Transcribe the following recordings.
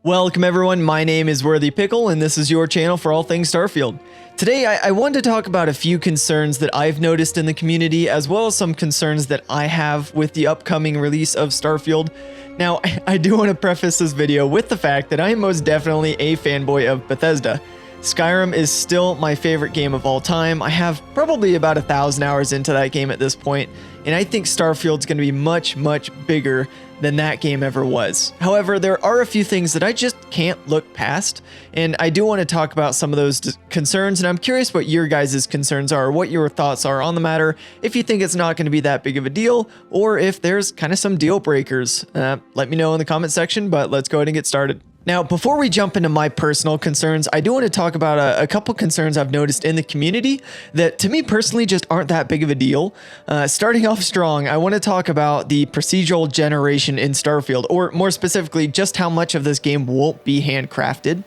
Welcome everyone, my name is WirthyPickle and this is your channel for all things Starfield. Today I wanted to talk about a few concerns that I've noticed in the community as well as some concerns that I have with the upcoming release of Starfield. Now I do want to preface this video with the fact that I am most definitely a fanboy of Bethesda. Skyrim is still my favorite game of all time. I have probably about 1,000 hours into that game at this point, and I think Starfield's going to be much bigger than that game ever was. However, there are a few things that I just can't look past, and I do want to talk about some of those concerns, and I'm curious what your guys' concerns are, what your thoughts are on the matter, if you think it's not going to be that big of a deal, or if there's kind of some deal breakers. Let me know in the comment section, but let's go ahead and get started. Now, before we jump into my personal concerns, I do want to talk about a couple concerns I've noticed in the community that to me personally just aren't that big of a deal. Starting off strong, I want to talk about the procedural generation in Starfield, or more specifically, just how much of this game won't be handcrafted.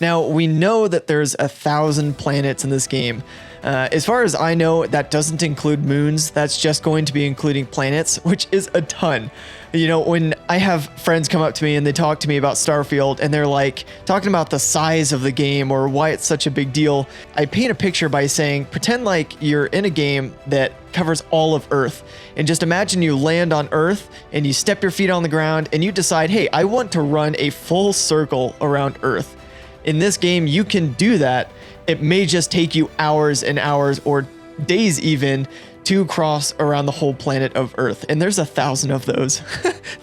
Now, we know that there's 1,000 planets in this game. As far as I know, that doesn't include moons. That's just going to be including planets, which is a ton. You know, when I have friends come up to me and they talk to me about Starfield and they're like talking about the size of the game or why it's such a big deal, I paint a picture by saying, pretend like you're in a game that covers all of Earth. And just imagine you land on Earth and you step your feet on the ground and you decide, hey, I want to run a full circle around Earth. In this game, you can do that. It may just take you hours and hours or days even to cross around the whole planet of Earth. And there's 1,000 of those.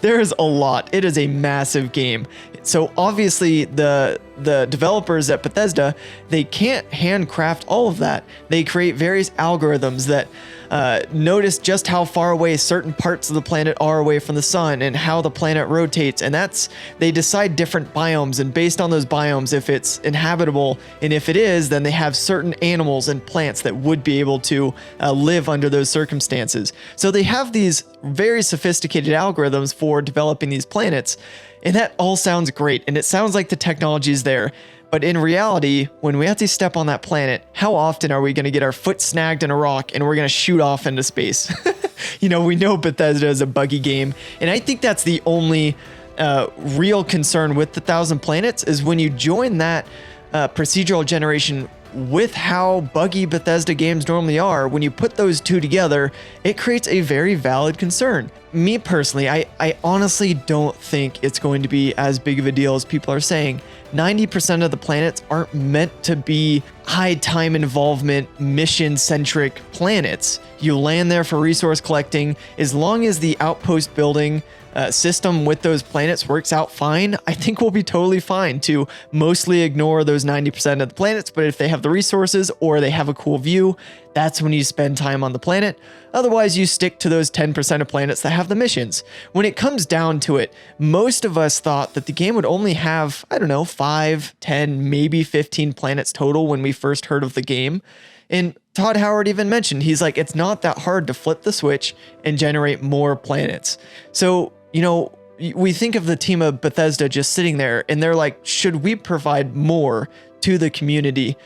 There is a lot. It is a massive game. So obviously the developers at Bethesda, they can't handcraft all of that. They create various algorithms that notice just how far away certain parts of the planet are away from the sun and how the planet rotates. And they decide different biomes, and based on those biomes, if it's inhabitable, and if it is, then they have certain animals and plants that would be able to live under those circumstances. So they have these very sophisticated algorithms for developing these planets. And that all sounds great, and it sounds like the technology is there. But in reality, when we have to step on that planet, how often are we going to get our foot snagged in a rock and we're going to shoot off into space? You know, we know Bethesda is a buggy game, and I think that's the only real concern with the 1,000 planets is when you join that procedural generation with how buggy Bethesda games normally are. When you put those two together, it creates a very valid concern. Me personally, I honestly don't think it's going to be as big of a deal as people are saying. 90% of the planets aren't meant to be high time involvement, mission-centric planets. You land there for resource collecting. As long as the outpost building system with those planets works out fine, I think we'll be totally fine to mostly ignore those 90% of the planets. But if they have the resources or they have a cool view, that's when you spend time on the planet. Otherwise, you stick to those 10% of planets that have the missions. When it comes down to it, most of us thought that the game would only have, I don't know, 5, 10, maybe 15 planets total when we first heard of the game. And Todd Howard even mentioned, he's like, it's not that hard to flip the switch and generate more planets. So, you know, we think of the team of Bethesda just sitting there and they're like, should we provide more to the community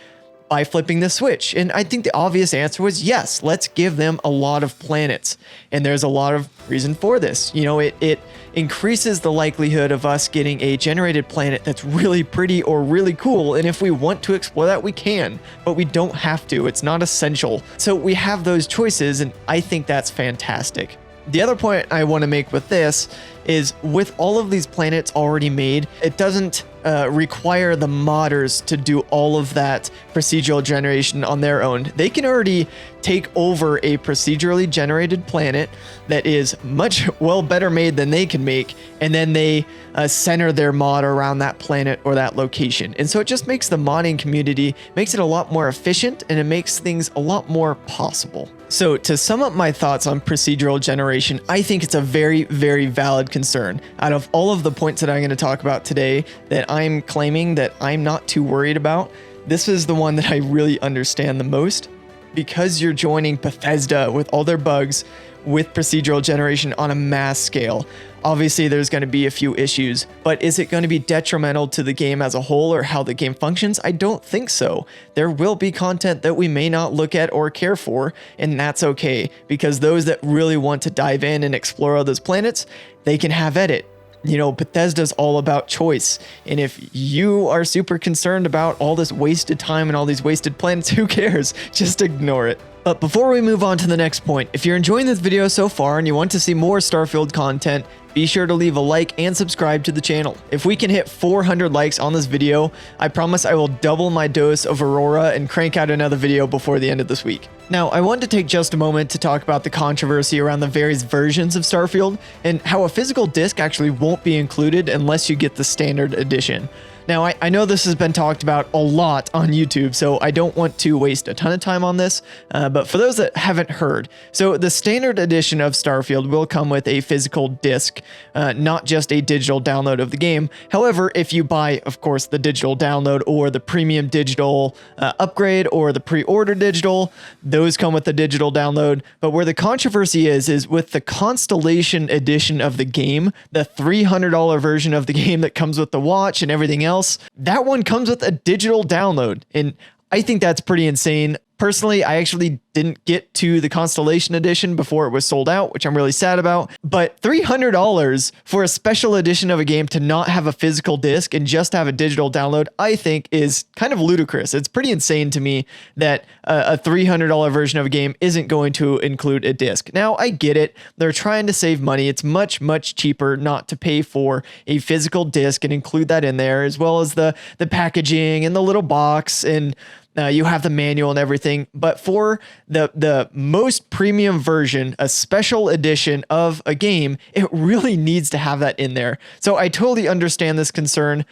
by flipping the switch? And I think the obvious answer was yes, let's give them a lot of planets. And there's a lot of reason for this. You know, it increases the likelihood of us getting a generated planet that's really pretty or really cool. And if we want to explore that, we can, but we don't have to. It's not essential. So we have those choices, and I think that's fantastic. The other point I want to make with this is with all of these planets already made, it doesn't require the modders to do all of that procedural generation on their own. They can already take over a procedurally generated planet that is much better made than they can make, and then they center their mod around that planet or that location. And so it just makes the modding community, makes it a lot more efficient, and it makes things a lot more possible. So to sum up my thoughts on procedural generation, I think it's a very valid concern. Out of all of the points that I'm going to talk about today that I'm claiming that I'm not too worried about, this is the one that I really understand the most. Because you're joining Bethesda with all their bugs with procedural generation on a mass scale, obviously there's going to be a few issues, but is it going to be detrimental to the game as a whole or how the game functions? I don't think so. There will be content that we may not look at or care for, and that's okay, because those that really want to dive in and explore all those planets, they can have at it. Bethesda's all about choice. And if you are super concerned about all this wasted time and all these wasted planets, who cares? Just ignore it. But before we move on to the next point, if you're enjoying this video so far and you want to see more Starfield content, be sure to leave a like and subscribe to the channel. If we can hit 400 likes on this video, I promise I will double my dose of Aurora and crank out another video before the end of this week. Now, I want to take just a moment to talk about the controversy around the various versions of Starfield and how a physical disc actually won't be included unless you get the standard edition. Now, I know this has been talked about a lot on YouTube, so I don't want to waste a ton of time on this, but for those that haven't heard, so the standard edition of Starfield will come with a physical disc, not just a digital download of the game. However, if you buy, of course, the digital download or the premium digital upgrade or the pre-order digital, those come with the digital download. But where the controversy is with the Constellation edition of the game, the $300 version of the game that comes with the watch and everything else, that one comes with a digital download. And I think that's pretty insane. Personally, I actually didn't get to the Constellation edition before it was sold out, which I'm really sad about. But $300 for a special edition of a game to not have a physical disc and just have a digital download, I think is kind of ludicrous. It's pretty insane to me that a $300 version of a game isn't going to include a disc. Now, I get it. They're trying to save money. It's much, much cheaper not to pay for a physical disc and include that in there, as well as the packaging and the little box, and you have the manual and everything. But for the most premium version, a special edition of a game, it really needs to have that in there. So I totally understand this concern.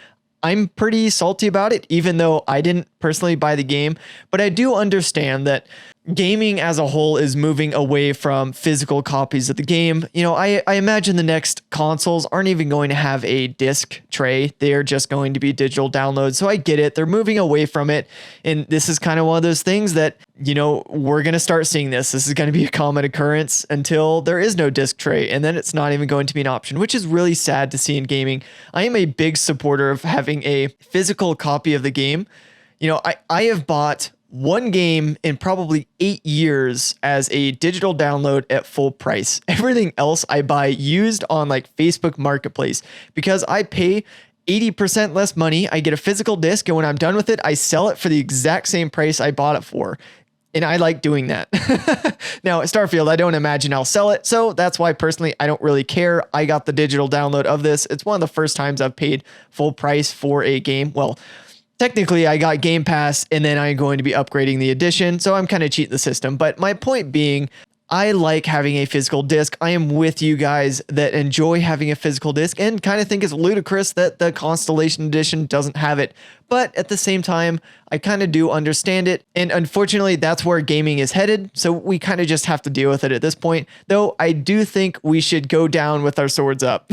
I'm pretty salty about it, even though I didn't personally buy the game. But I do understand that gaming as a whole is moving away from physical copies of the game. I imagine the next consoles aren't even going to have a disc tray. They're just going to be digital downloads. So I get it. They're moving away from it. And this is kind of one of those things that, we're going to start seeing this. This is going to be a common occurrence until there is no disc tray. And then it's not even going to be an option, which is really sad to see in gaming. I am a big supporter of having a physical copy of the game. I have bought one game in probably 8 years as a digital download at full price. Everything else I buy used on like Facebook Marketplace because I pay 80% less money. I get a physical disc, and when I'm done with it, I sell it for the exact same price I bought it for. And I like doing that. Now, at Starfield, I don't imagine I'll sell it. So that's why personally, I don't really care. I got the digital download of this. It's one of the first times I've paid full price for a game. Well, technically, I got Game Pass, and then I'm going to be upgrading the edition, so I'm kind of cheating the system. But my point being, I like having a physical disc. I am with you guys that enjoy having a physical disc and kind of think it's ludicrous that the Constellation edition doesn't have it. But at the same time, I kind of do understand it. And unfortunately, that's where gaming is headed. So we kind of just have to deal with it at this point. Though I do think we should go down with our swords up.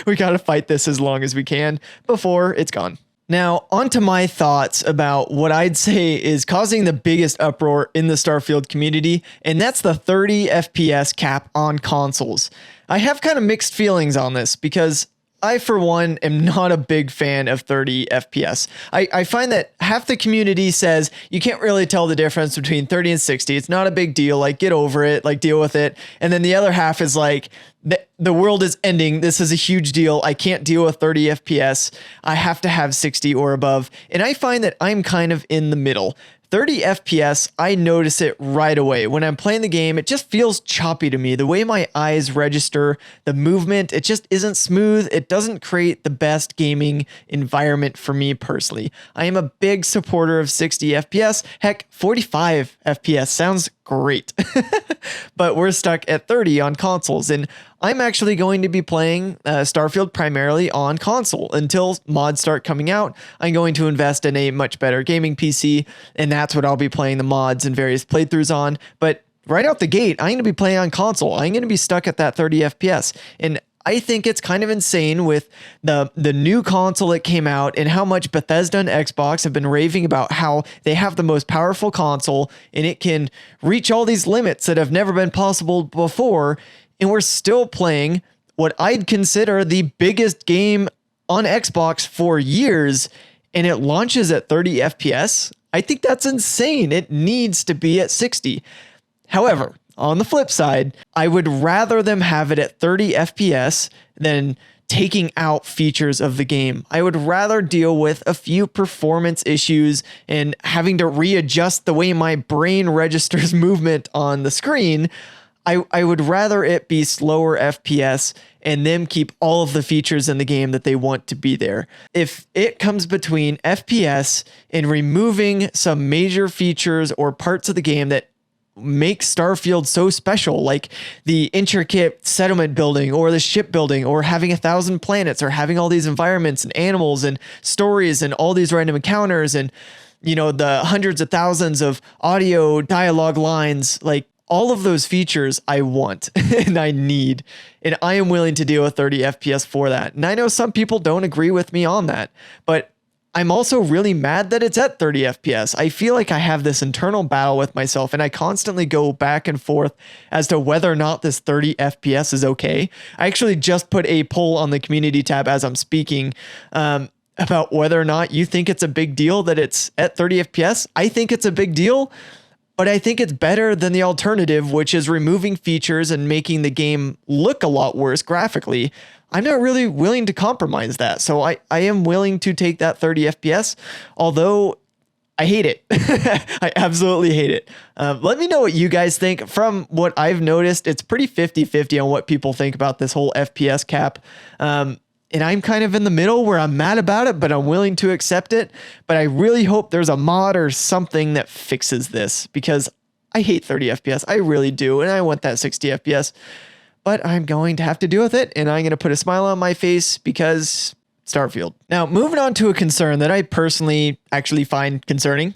We got to fight this as long as we can before it's gone. Now, onto my thoughts about what I'd say is causing the biggest uproar in the Starfield community, and that's the 30 FPS cap on consoles. I have kind of mixed feelings on this because I, for one, am not a big fan of 30 FPS. I find that half the community says you can't really tell the difference between 30 and 60. It's not a big deal. Like, get over it. Like, deal with it. And then the other half is like, the world is ending. This is a huge deal. I can't deal with 30 FPS. I have to have 60 or above. And I find that I'm kind of in the middle. 30 FPS, I notice it right away. When I'm playing the game, it just feels choppy to me. The way my eyes register the movement, it just isn't smooth. It doesn't create the best gaming environment for me personally. I am a big supporter of 60 FPS. Heck, 45 FPS sounds great. But we're stuck at 30 on consoles, and I'm actually going to be playing Starfield primarily on console until mods start coming out. I'm going to invest in a much better gaming PC, and that's what I'll be playing the mods and various playthroughs on. But right out the gate, I'm going to be playing on console. I'm going to be stuck at that 30 FPS. And I think it's kind of insane with the new console that came out and how much Bethesda and Xbox have been raving about how they have the most powerful console and it can reach all these limits that have never been possible before. And we're still playing what I'd consider the biggest game on Xbox for years, and it launches at 30 FPS. I think that's insane. It needs to be at 60. However, on the flip side, I would rather them have it at 30 FPS than taking out features of the game. I would rather deal with a few performance issues and having to readjust the way my brain registers movement on the screen. I would rather it be slower FPS and them keep all of the features in the game that they want to be there. If it comes between FPS and removing some major features or parts of the game that make Starfield so special, like the intricate settlement building or the ship building or having 1,000 planets or having all these environments and animals and stories and all these random encounters and, you know, the hundreds of thousands of audio dialogue lines, like all of those features I want and I need, and I am willing to deal with 30 FPS for that. And I know some people don't agree with me on that, but I'm also really mad that it's at 30 FPS. I feel like I have this internal battle with myself and I constantly go back and forth as to whether or not this 30 FPS is okay. I actually just put a poll on the community tab as I'm speaking about whether or not you think it's a big deal that it's at 30 FPS. I think it's a big deal, but I think it's better than the alternative, which is removing features and making the game look a lot worse graphically. I'm not really willing to compromise that. So I am willing to take that 30 FPS, although I hate it. I absolutely hate it. Let me know what you guys think. From what I've noticed, it's pretty 50-50 on what people think about this whole FPS cap. And I'm kind of in the middle where I'm mad about it, but I'm willing to accept it. But I really hope there's a mod or something that fixes this, because I hate 30 FPS. I really do. And I want that 60 FPS. But I'm going to have to deal with it. And I'm going to put a smile on my face because Starfield. Now, moving on to a concern that I personally actually find concerning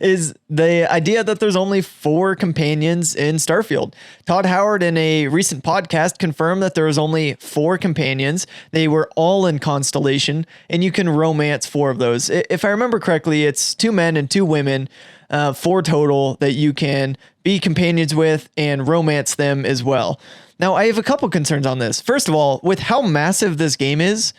is the idea that there's only 4 companions in Starfield. Todd Howard in a recent podcast confirmed that there was only 4 companions. They were all in Constellation, and you can romance 4 of those. If I remember correctly, it's 2 men and 2 women, 4 total that you can be companions with and romance them as well. Now, I have a couple concerns on this. First of all, with how massive this game is,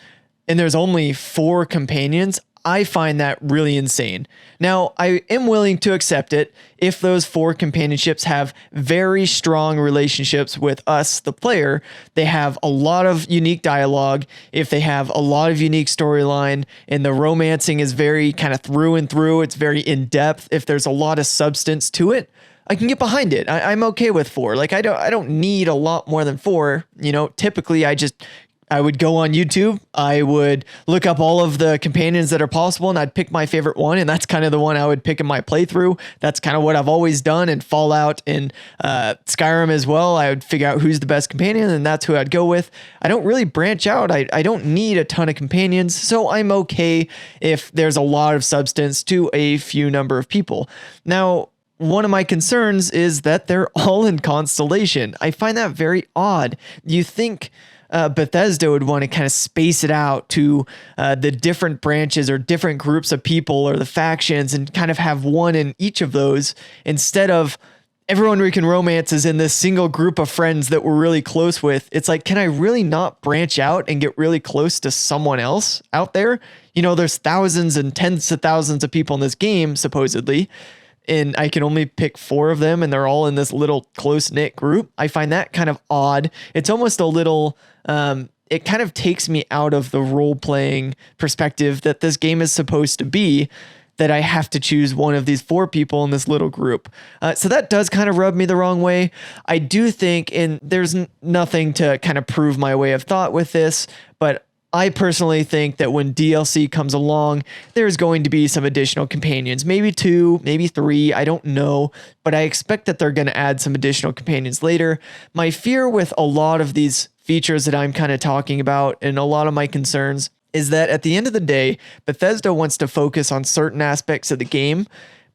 and there's only 4 companions, I find that really insane. Now, I am willing to accept it if those 4 companionships have very strong relationships with us, the player. They have a lot of unique dialogue, if they have a lot of unique storyline, and the romancing is very kind of through and through, it's very in-depth, if there's a lot of substance to it, I can get behind it. I'm okay with 4. Like, I don't need a lot more than 4. You know, typically I would go on YouTube, I would look up all of the companions that are possible, and I'd pick my favorite one, and that's kind of the one I would pick in my playthrough. That's kind of what I've always done in Fallout and Skyrim as well. I would figure out who's the best companion, and that's who I'd go with. I don't really branch out. I don't need a ton of companions, so I'm okay if there's a lot of substance to a few number of people. Now, one of my concerns is that they're all in Constellation. I find that very odd. You think Bethesda would want to kind of space it out to the different branches or different groups of people or the factions and kind of have one in each of those, instead of everyone we can romance is in this single group of friends that we're really close with. It's like, can I really not branch out and get really close to someone else out there? You know, there's thousands and tens of thousands of people in this game, supposedly, and I can only pick 4 of them, and they're all in this little close-knit group. I find that kind of odd. It's almost a little, it kind of takes me out of the role-playing perspective that this game is supposed to be, that I have to choose one of these 4 people in this little group. So that does kind of rub me the wrong way. I do think, and there's nothing to kind of prove my way of thought with this, but I personally think that when DLC comes along, there's going to be some additional companions, maybe 2, maybe 3, I don't know, but I expect that they're going to add some additional companions later. My fear with a lot of these features that I'm kind of talking about and a lot of my concerns is that at the end of the day, Bethesda wants to focus on certain aspects of the game,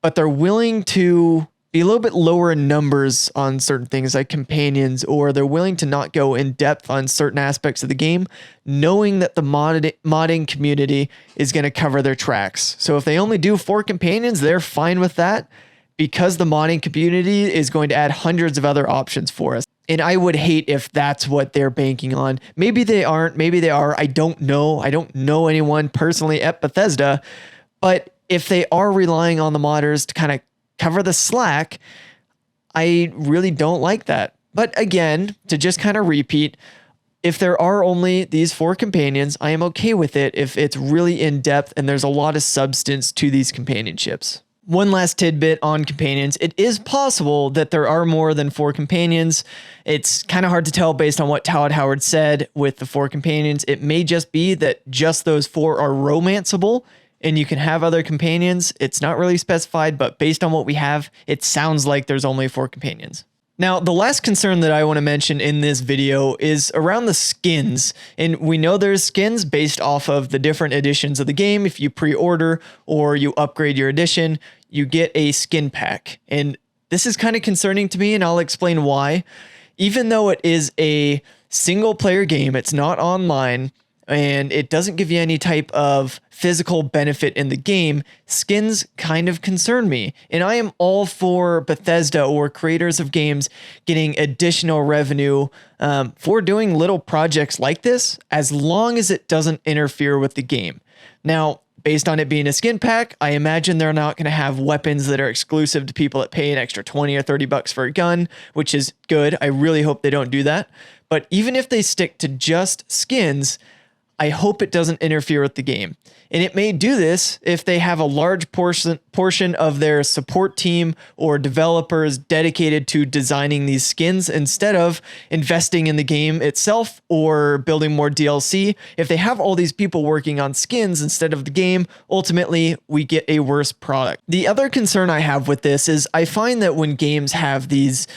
but they're willing to be a little bit lower in numbers on certain things like companions, or they're willing to not go in depth on certain aspects of the game, knowing that the modding community is going to cover their tracks. So if they only do 4 companions, they're fine with that, because the modding community is going to add hundreds of other options for us. And I would hate if that's what they're banking on. Maybe they aren't, maybe they are. I don't know. I don't know anyone personally at Bethesda, but if they are relying on the modders to kind of cover the slack, I really don't like that. But again, to just kind of repeat, if there are only these 4 companions, I am okay with it if it's really in depth and there's a lot of substance to these companionships. One last tidbit on companions. It is possible that there are more than 4 companions. It's kind of hard to tell based on what Todd Howard said with the 4 companions. It may just be that just those 4 are romanceable and you can have other companions. It's not really specified, but based on what we have, it sounds like there's only 4 companions. Now, the last concern that I want to mention in this video is around the skins. And we know there's skins based off of the different editions of the game. If you pre-order or you upgrade your edition, you get a skin pack. And this is kind of concerning to me, and I'll explain why. Even though it is a single player game, it's not online, and it doesn't give you any type of physical benefit in the game, skins kind of concern me. And I am all for Bethesda or creators of games getting additional revenue for doing little projects like this, as long as it doesn't interfere with the game. Now, based on it being a skin pack, I imagine they're not going to have weapons that are exclusive to people that pay an extra 20 or 30 bucks for a gun, which is good. I really hope they don't do that. But even if they stick to just skins, I hope it doesn't interfere with the game. And it may do this if they have a large portion of their support team or developers dedicated to designing these skins instead of investing in the game itself or building more DLC. If they have all these people working on skins instead of the game, ultimately we get a worse product. The other concern I have with this is I find that when games have these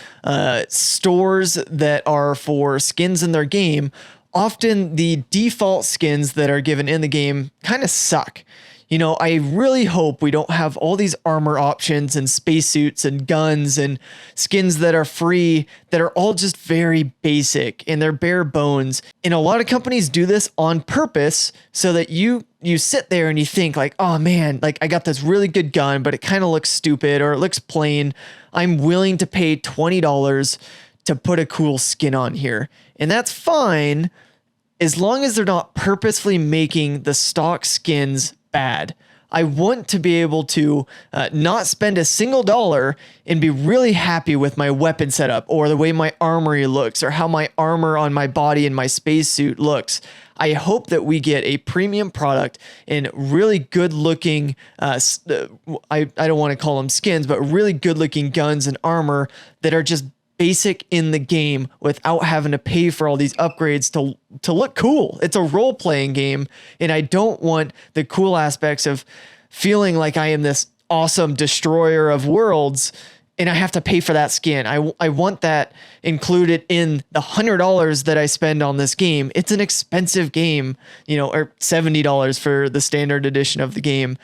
stores that are for skins in their game, often the default skins that are given in the game kind of suck. You know, I really hope we don't have all these armor options and spacesuits and guns and skins that are free that are all just very basic and they're bare bones. And a lot of companies do this on purpose so that you sit there and you think like, oh man, like I got this really good gun, but it kind of looks stupid or it looks plain. I'm willing to pay $20 to put a cool skin on here. And that's fine as long as they're not purposefully making the stock skins bad. I want to be able to not spend a single dollar and be really happy with my weapon setup or the way my armory looks or how my armor on my body and my spacesuit looks. I hope that we get a premium product and really good looking, I don't want to call them skins, but really good looking guns and armor that are just basic in the game without having to pay for all these upgrades to look cool. It's a role-playing game, and I don't want the cool aspects of feeling like I am this awesome destroyer of worlds and I have to pay for that skin. I want that included in the $100 that I spend on this game. It's an expensive game, you know, or $70 for the standard edition of the game.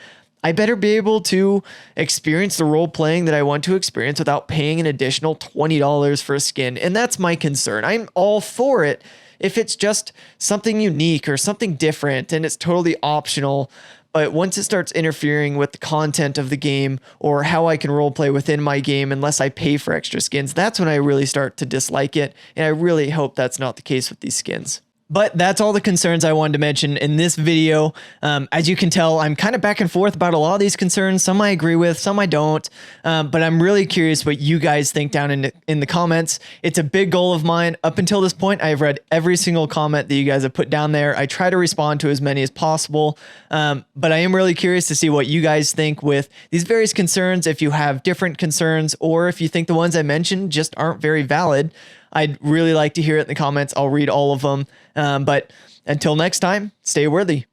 I better be able to experience the role playing that I want to experience without paying an additional $20 for a skin. And that's my concern. I'm all for it if it's just something unique or something different and it's totally optional. But once it starts interfering with the content of the game or how I can roleplay within my game unless I pay for extra skins, that's when I really start to dislike it. And I really hope that's not the case with these skins. But that's all the concerns I wanted to mention in this video. As you can tell, I'm kind of back and forth about a lot of these concerns. Some I agree with, some I don't. But I'm really curious what you guys think down in the comments. It's a big goal of mine. Up until this point, I've read every single comment that you guys have put down there. I try to respond to as many as possible. But I am really curious to see what you guys think with these various concerns. If you have different concerns or if you think the ones I mentioned just aren't very valid, I'd really like to hear it in the comments. I'll read all of them. But until next time, stay worthy.